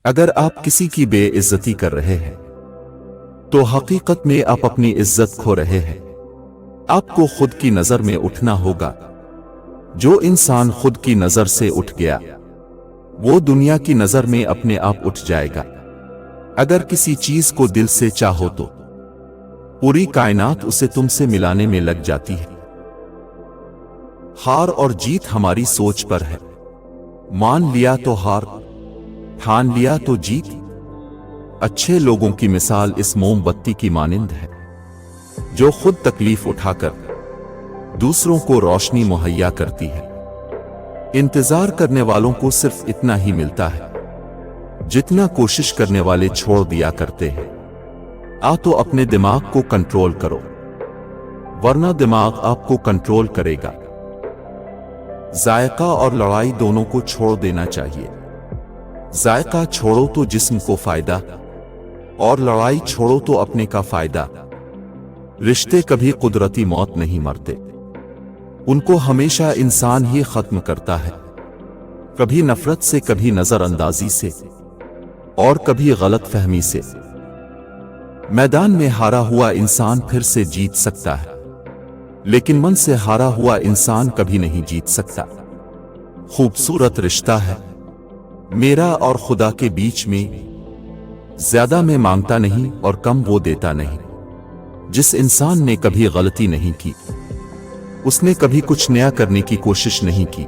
اگر آپ کسی کی بے عزتی کر رہے ہیں تو حقیقت میں آپ اپنی عزت کھو رہے ہیں۔ آپ کو خود کی نظر میں اٹھنا ہوگا۔ جو انسان خود کی نظر سے اٹھ گیا وہ دنیا کی نظر میں اپنے آپ اٹھ جائے گا۔ اگر کسی چیز کو دل سے چاہو تو پوری کائنات اسے تم سے ملانے میں لگ جاتی ہے۔ ہار اور جیت ہماری سوچ پر ہے۔ مان لیا تو ہار، ٹھان لیا تو جیت۔ اچھے لوگوں کی مثال اس موم بتی کی مانند ہے جو خود تکلیف اٹھا کر دوسروں کو روشنی مہیا کرتی ہے۔ انتظار کرنے والوں کو صرف اتنا ہی ملتا ہے جتنا کوشش کرنے والے چھوڑ دیا کرتے ہیں۔ تو اپنے دماغ کو کنٹرول کرو ورنہ دماغ آپ کو کنٹرول کرے گا۔ ذائقہ اور لڑائی دونوں کو چھوڑ دینا چاہیے۔ ذائقہ چھوڑو تو جسم کو فائدہ اور لڑائی چھوڑو تو اپنے کا فائدہ۔ رشتے کبھی قدرتی موت نہیں مرتے، ان کو ہمیشہ انسان ہی ختم کرتا ہے، کبھی نفرت سے، کبھی نظر اندازی سے اور کبھی غلط فہمی سے۔ میدان میں ہارا ہوا انسان پھر سے جیت سکتا ہے لیکن من سے ہارا ہوا انسان کبھی نہیں جیت سکتا۔ خوبصورت رشتہ ہے میرا اور خدا کے بیچ میں، زیادہ میں مانگتا نہیں اور کم وہ دیتا نہیں۔ جس انسان نے کبھی غلطی نہیں کی اس نے کبھی کچھ نیا کرنے کی کوشش نہیں کی۔